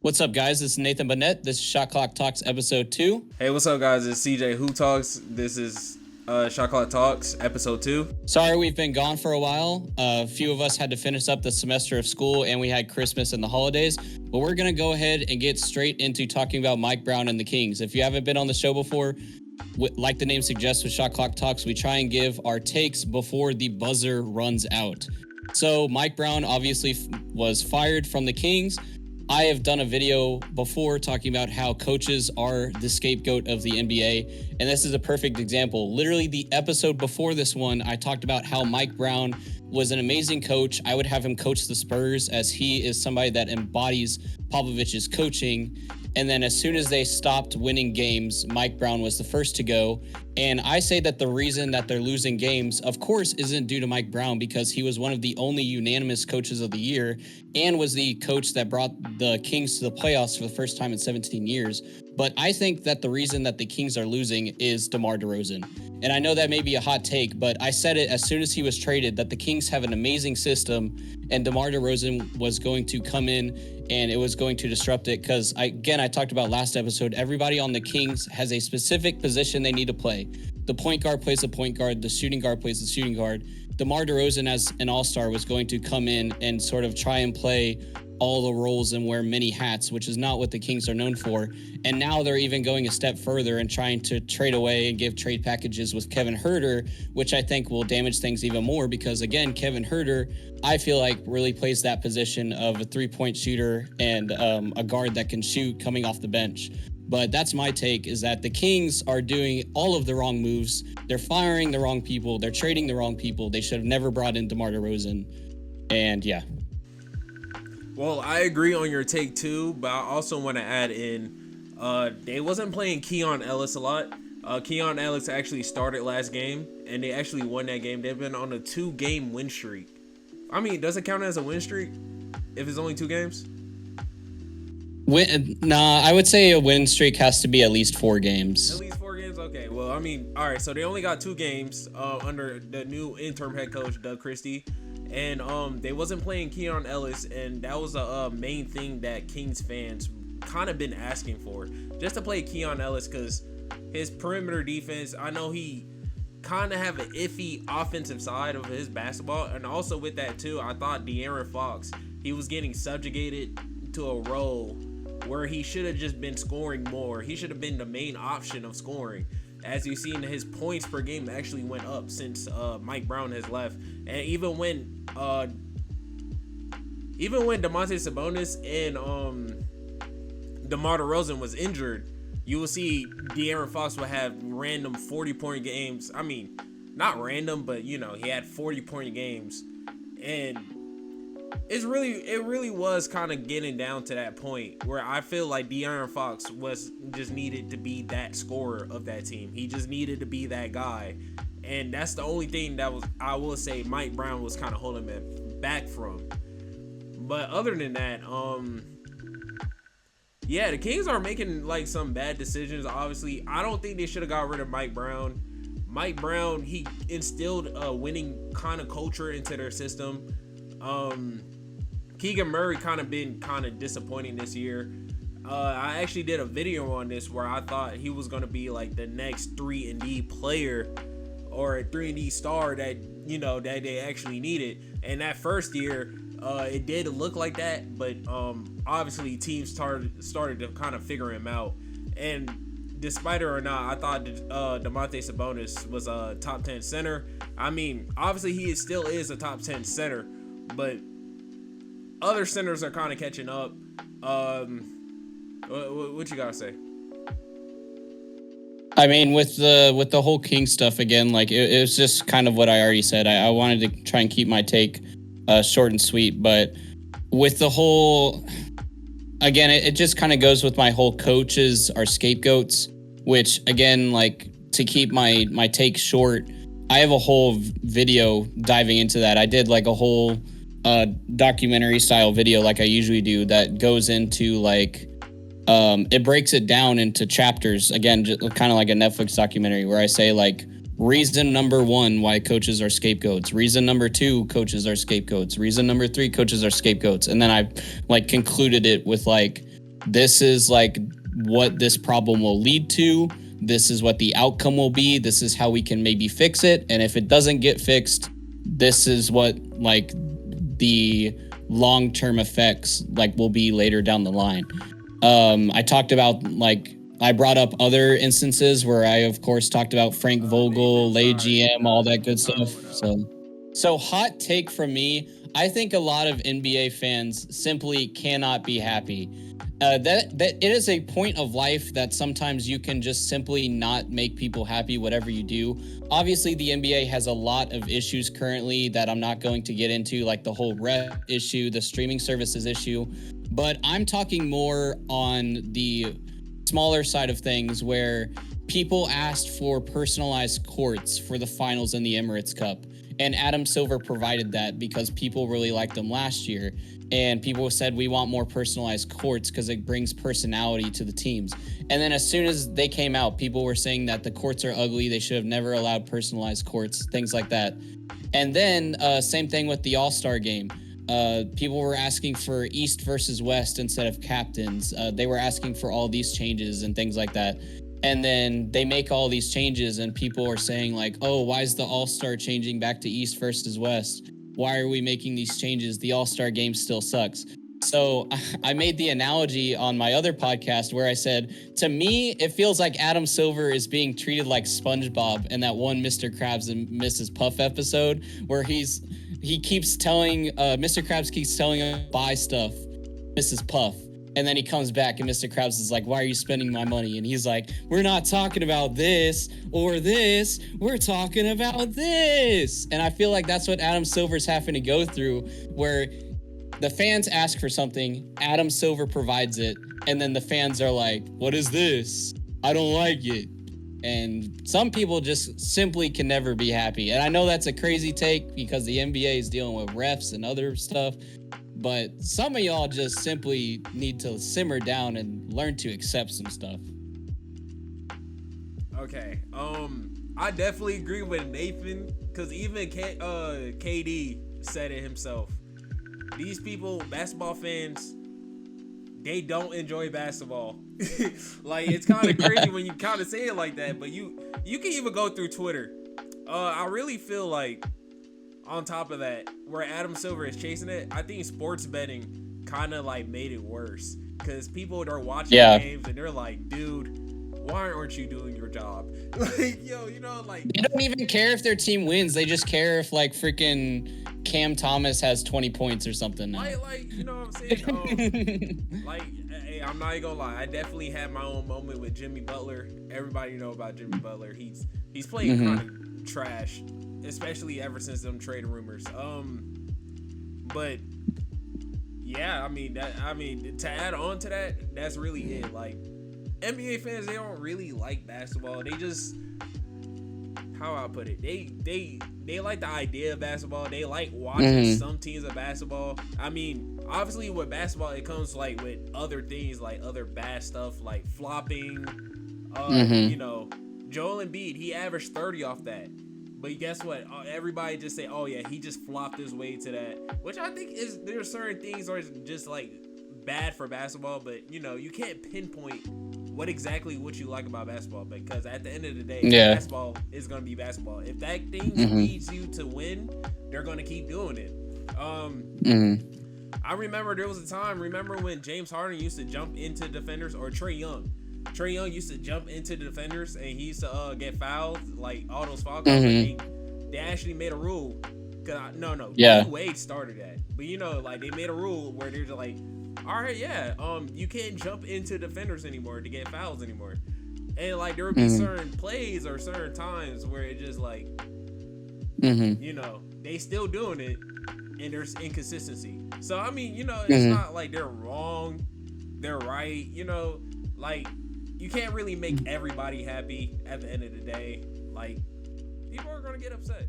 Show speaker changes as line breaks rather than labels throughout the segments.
What's up, guys? This is NathanButNet. This is Shot Clock Talks episode 2.
Hey, what's up, guys? It's CJ Who Talks. This is Shot Clock Talks episode 2.
Sorry we've been gone for a while. A few of us had to finish up the semester of school, and we had Christmas and the holidays. But we're going to go ahead and get straight into talking about Mike Brown and the Kings. If you haven't been on the show before, like the name suggests with Shot Clock Talks, we try and give our takes before the buzzer runs out. So Mike Brown obviously was fired from the Kings. I have done a video before talking about how coaches are the scapegoat of the NBA, and this is a perfect example. Literally the episode before this one, I talked about how Mike Brown was an amazing coach. I would have him coach the Spurs, as he is somebody that embodies Popovich's coaching. And then as soon as they stopped winning games, Mike Brown was the first to go. And I say that the reason that they're losing games, of course, isn't due to Mike Brown, because he was one of the only unanimous coaches of the year and was the coach that brought the Kings to the playoffs for the first time in 17 years. But I think that the reason that the Kings are losing is DeMar DeRozan. And I know that may be a hot take, but I said it as soon as he was traded, that the Kings have an amazing system and DeMar DeRozan was going to come in and it was going to disrupt it. Because I talked about last episode, everybody on the Kings has a specific position they need to play. The point guard plays the point guard, the shooting guard plays the shooting guard. DeMar DeRozan, as an all-star, was going to come in and sort of try and play all the roles and wear many hats, which is not what the Kings are known for. And now they're even going a step further and trying to trade away and give trade packages with Kevin Huerter, which I think will damage things even more because, again, Kevin Huerter, I feel like really plays that position of a three-point shooter and a guard that can shoot coming off the bench. But that's my take, is that the Kings are doing all of the wrong moves. They're firing the wrong people. They're trading the wrong people. They should have never brought in DeMar DeRozan. And yeah.
Well, I agree on your take too, but I also want to add in, they wasn't playing Keon Ellis a lot. Keon Ellis actually started last game, and they actually won that game. They've been on a 2-game win streak. I mean, does it count as a win streak if it's only 2 games?
I would say a win streak has to be at least 4 games.
At least 4 games? Okay, well, I mean, all right, so they only got 2 games under the new interim head coach, Doug Christie. And they wasn't playing Keon Ellis, and that was a main thing that Kings fans kind of been asking for, just to play Keon Ellis, because his perimeter defense, I know he kind of have an iffy offensive side of his basketball, and also with that too, I thought De'Aaron Fox, he was getting subjugated to a role where he should have just been scoring more. He should have been the main option of scoring. As you've seen, his points per game actually went up since Mike Brown has left. And even when Domantas Sabonis and DeMar DeRozan was injured, you will see De'Aaron Fox will have random 40-point games. I mean, not random, but he had 40-point games. And it really was kind of getting down to that point where I feel like De'Aaron Fox was just needed to be that scorer of that team. He just needed to be that guy. And that's the only thing that I will say Mike Brown was kind of holding him back from. But other than that, the Kings are making like some bad decisions. Obviously, I don't think they should have got rid of Mike Brown. Mike Brown, he instilled a winning kind of culture into their system. Keegan Murray been disappointing this year. I actually did a video on this where I thought he was going to be like the next 3-and-D player or a 3-and-D star that that they actually needed. And that first year, it did look like that, but obviously teams started to kind of figure him out. And despite it or not, I thought Domantas Sabonis was a top 10 center. I mean, obviously he still is a top 10 center, but other centers are kind of catching up. What you gotta say?
I mean, with the whole King stuff again, like it was just kind of what I already said. I wanted to try and keep my take short and sweet, but with the whole, again, it just kind of goes with my whole coaches are scapegoats, which again, like to keep my take short, I have a whole video diving into that. I did like a whole documentary style video like I usually do that goes into like it breaks it down into chapters, again, just kind of like a Netflix documentary where I say like reason number 1 why coaches are scapegoats, reason number 2 coaches are scapegoats, reason number 3 coaches are scapegoats, and then I like concluded it with like this is like what this problem will lead to. This is what the outcome will be. This is how we can maybe fix it. And if it doesn't get fixed, this is what like the long-term effects like will be later down the line. I talked about like I brought up other instances where I of course talked about Frank Vogel, Lay GM, all that good stuff. So hot take from me, I think a lot of NBA fans simply cannot be happy. That it is a point of life that sometimes you can just simply not make people happy whatever you do. Obviously, the NBA has a lot of issues currently that I'm not going to get into, like the whole ref issue, the streaming services issue, but I'm talking more on the smaller side of things where people asked for personalized courts for the finals in the Emirates Cup. And Adam Silver provided that because people really liked them last year. And people said, we want more personalized courts because it brings personality to the teams. And then as soon as they came out, people were saying that the courts are ugly. They should have never allowed personalized courts, things like that. And then same thing with the All-Star game. People were asking for East versus West instead of captains. They were asking for all these changes and things like that. And then they make all these changes and people are saying like, oh, why is the All-Star changing back to East versus West? Why are we making these changes? The All-Star game still sucks. So I made the analogy on my other podcast where I said, to me, it feels like Adam Silver is being treated like SpongeBob in that one Mr. Krabs and Mrs. Puff episode where he keeps telling, Mr. Krabs keeps telling him buy stuff, Mrs. Puff. And then he comes back and Mr. Krabs is like, why are you spending my money? And he's like, we're not talking about this or this. We're talking about this. And I feel like that's what Adam Silver's having to go through, where the fans ask for something, Adam Silver provides it, and then the fans are like, what is this? I don't like it. And some people just simply can never be happy. And I know that's a crazy take because the NBA is dealing with refs and other stuff. But some of y'all just simply need to simmer down and learn to accept some stuff.
Okay. I definitely agree with Nathan because even KD said it himself. These people, basketball fans, they don't enjoy basketball. Like, it's kind of crazy when you kind of say it like that, but you can even go through Twitter. I really feel like, on top of that, where Adam Silver is chasing it, I think sports betting kind of like made it worse because people are watching games and they're like, dude, why aren't you doing your job? Like, yo, you know, like,
they don't even care if their team wins. They just care if like freaking Cam Thomas has 20 points or something now.
Like, you know what I'm saying? Like, hey, I'm not even gonna lie. I definitely had my own moment with Jimmy Butler. Everybody know about Jimmy Butler. He's playing kind of trash, especially ever since them trade rumors. But yeah, I mean to add on to that, that's really it. Like, NBA fans, they don't really like basketball. They just, how I put it, they like the idea of basketball. They like watching some teams of basketball. I mean, obviously with basketball, it comes like with other things, like other bad stuff, like flopping. You know, Joel Embiid, he averaged 30 off that. But guess what? Everybody just say, oh yeah, he just flopped his way to that. Which I think is, there's certain things are just like bad for basketball, but you know, you can't pinpoint what you like about basketball, because at the end of the day, basketball is going to be basketball. If that thing leads you to win, they're going to keep doing it. I remember there was a time, when James Harden used to jump into defenders, or Trae Young used to jump into the defenders and he used to get fouled, like all those foul calls. They actually made a rule. Wade started that, but you know, like, they made a rule where they're just like, all right, you can't jump into defenders anymore to get fouls anymore. And like, there would be certain plays or certain times where it just like, you know, they still doing it and there's inconsistency. So I mean, you know, it's not like they're wrong, they're right. You know, like, you can't really make everybody happy at the end of the day. Like, people are gonna get upset.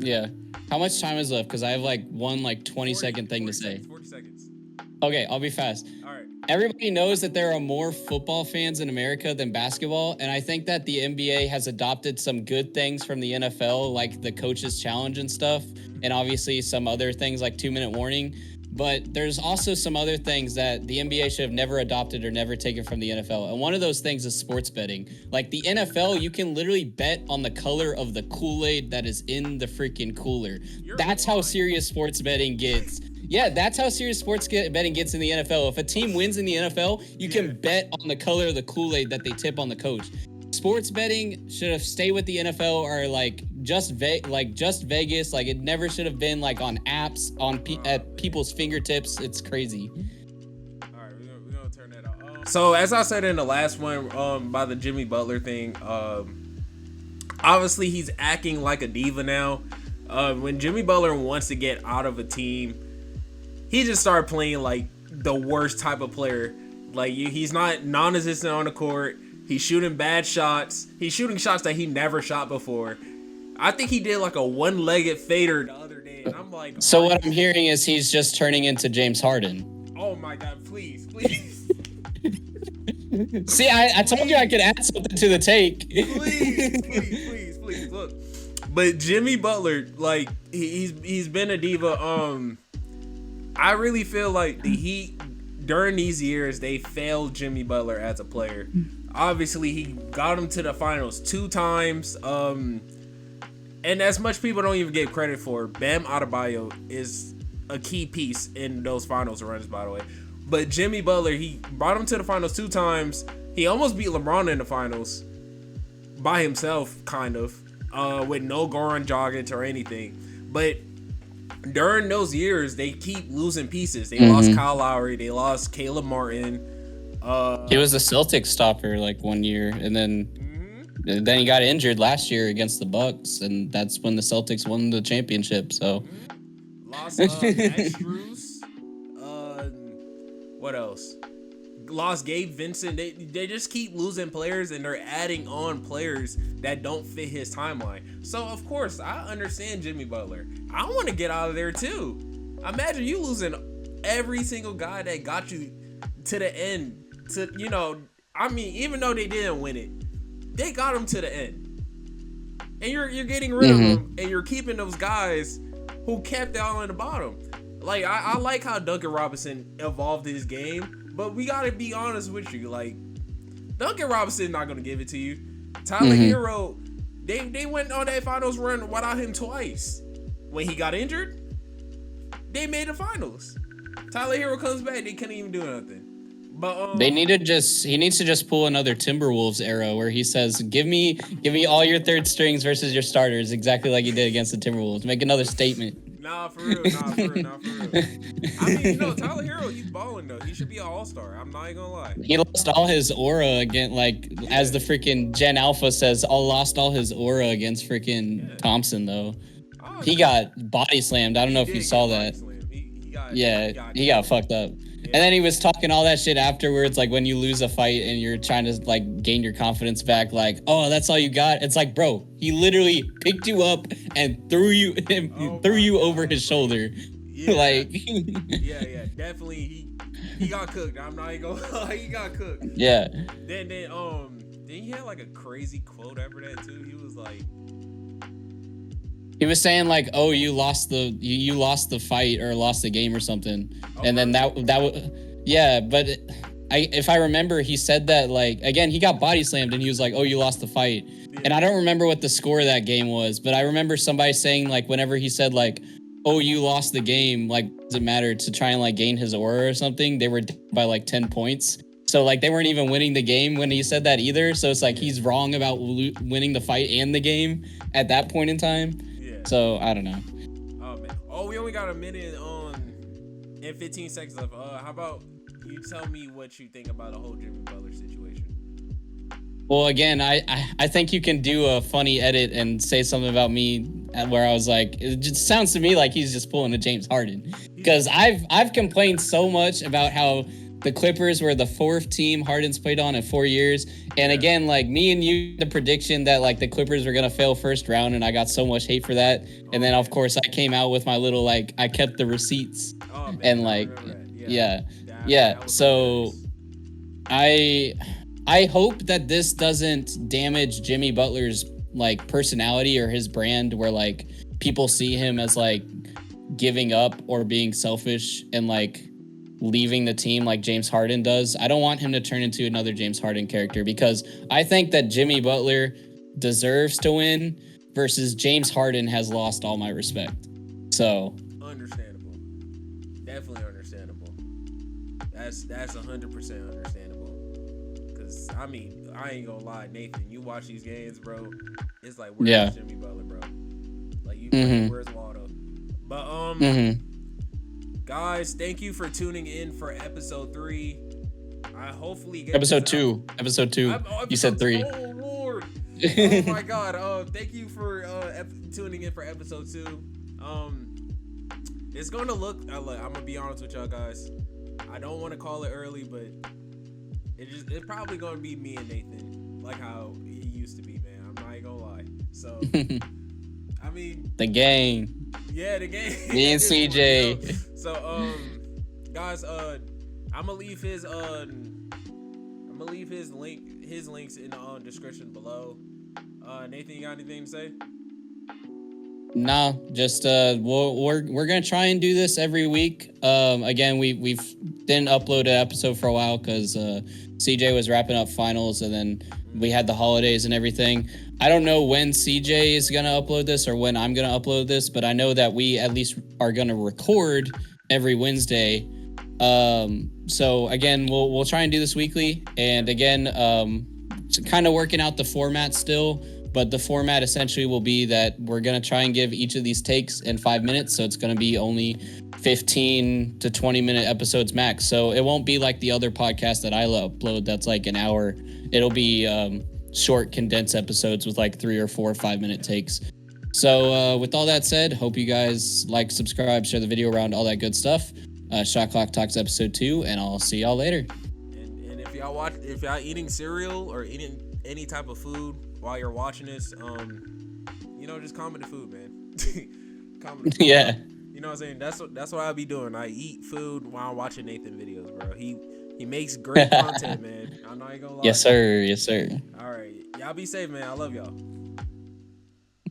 Yeah. How much time is left? Because I have like one 20-second thing to say.
40 seconds.
Okay, I'll be fast.
All right.
Everybody knows that there are more football fans in America than basketball, and I think that the NBA has adopted some good things from the NFL, like the coaches challenge and stuff, and obviously some other things like 2-minute warning. But there's also some other things that the NBA should have never adopted or never taken from the NFL. And one of those things is sports betting. Like the NFL, you can literally bet on the color of the Kool-Aid that is in the freaking cooler. That's how serious sports betting gets. Yeah, that's how serious betting gets in the NFL. If a team wins in the NFL, you can bet on the color of the Kool-Aid that they tip on the coach. Sports betting should have stayed with the NFL or like just Vegas. Like it never should have been like on apps at people's fingertips. It's crazy.
All right, we're gonna turn that off. So as I said in the last one, by the Jimmy Butler thing, obviously he's acting like a diva now. When Jimmy Butler wants to get out of a team, he just started playing like the worst type of player. Like he's not non-existent on the court. He's shooting bad shots. He's shooting shots that he never shot before. I think he did like a one-legged fader the other day, and I'm like.
So what I'm hearing is he's just turning into James Harden.
Oh my God! Please.
See, I told you I could add something to the take.
Please, look. But Jimmy Butler, like he's been a diva. I really feel like the Heat during these years they failed Jimmy Butler as a player. Obviously, he got him to the finals 2 times. And as much people don't even give credit for, Bam Adebayo is a key piece in those finals runs, by the way. But Jimmy Butler, he brought him to the finals 2 times. He almost beat LeBron in the finals by himself, kind of, with no Goran Dragic or anything. But during those years, they keep losing pieces. They lost Kyle Lowry. They lost Caleb Martin.
He was a Celtics stopper like one year, and then he got injured last year against the Bucks, and that's when the Celtics won the championship. So
lost Max Strus. What else? Lost Gabe Vincent. They just keep losing players, and they're adding on players that don't fit his timeline. So of course I understand Jimmy Butler. I want to get out of there too. Imagine you losing every single guy that got you to the end. Even though they didn't win it, they got him to the end, and you're getting rid of them, and you're keeping those guys who kept it all in the bottom. Like I like how Duncan Robinson evolved his game, but we gotta be honest with you. Like Duncan Robinson not gonna give it to you. Tyler Hero, they went on that finals run without him twice. When he got injured, they made the finals. Tyler Hero comes back, they couldn't even do nothing. But
he needs to just pull another Timberwolves era where he says, give me all your third strings versus your starters, exactly like he did against the Timberwolves. Make another statement.
Nah, for real. I mean, Tyler Hero, he's balling though. He should be an all-star. I'm not even gonna lie.
He lost all his aura again, as the freaking Gen Alpha says, lost all his aura against freaking Thompson though. Oh, he got body slammed. I don't know if you saw that. He got fucked up. Yeah. And then he was talking all that shit afterwards, like when you lose a fight and you're trying to like gain your confidence back, like, oh, that's all you got. It's like, bro, he literally picked you up and threw you over his shoulder.
Yeah. Like, yeah, definitely. He got cooked. I'm not even gonna lie, he got cooked.
Yeah.
Then he had like a crazy quote after that too. He was like.
He was saying like, "Oh, you lost the fight or lost the game or something," and then that yeah. But if I remember, he said that like again, he got body slammed and he was like, "Oh, you lost the fight," and I don't remember what the score of that game was, but I remember somebody saying like whenever he said like, "Oh, you lost the game," like does it matter to try and like gain his aura or something? They were by like 10 points. So like they weren't even winning the game when he said that either. So it's like he's wrong about winning the fight and the game at that point in time. So I don't know.
Oh man. Oh, we only got a minute and 15 seconds left. How about you tell me what you think about the whole Jimmy Butler situation?
Well, again, I think you can do a funny edit and say something about me where I was like, it just sounds to me like he's just pulling a James Harden, because I've complained so much about how the Clippers were the 4th team Harden's played on in 4 years. And again, like me and you, the prediction that like the Clippers were going to fail first round. And I got so much hate for that. And then of course I came out with my little, like, I kept the receipts and like, yeah. So I hope that this doesn't damage Jimmy Butler's like personality or his brand where like people see him as like giving up or being selfish and like leaving the team like James Harden does. I don't want him to turn into another James Harden character because I think that Jimmy Butler deserves to win versus James Harden has lost all my respect. So
understandable. Definitely understandable. That's 100% understandable. Cause I mean, I ain't gonna lie, Nathan. You watch these games, bro. It's like where's Jimmy Butler, bro? Like you, where's Waldo? But guys, thank you for tuning in for episode 3. I hopefully get
episode 2. Episode 2. You said 3.
Oh Lord. Oh my God. Thank you for tuning in for episode 2. It's gonna look. I'm gonna be honest with y'all guys. I don't want to call it early, but it's probably gonna be me and Nathan, like how it used to be, man. I'm not gonna lie. So, I mean,
the gang.
Yeah, the gang.
Me and CJ.
Point, so, guys, I'm gonna leave his links in the description below. Nathan, you got anything to say?
No, just we're gonna try and do this every week. Again, we've didn't upload an episode for a while because CJ was wrapping up finals, and then we had the holidays and everything. I don't know when CJ is gonna upload this or when I'm gonna upload this, but I know that we at least are gonna record every Wednesday. So again, we'll try and do this weekly, and again, kind of working out the format still. But the format essentially will be that we're going to try and give each of these takes in 5 minutes. So it's going to be only 15 to 20 minute episodes max. So it won't be like the other podcast that I upload that's like an hour. It'll be short, condensed episodes with like 3 or 4 or 5 minute takes. So with all that said, hope you guys like, subscribe, share the video around, all that good stuff. Shot Clock Talks episode 2, and I'll see y'all later.
And if y'all eating cereal or eating any type of food while you're watching this, just comment the food, man. Comment the food.
Yeah.
You know what I'm saying? That's what I be doing. I eat food while I'm watching Nathan videos, bro. He makes great content, man. I'm not even gonna lie.
Yes, sir. Yes, sir.
All right. Y'all be safe, man. I love y'all.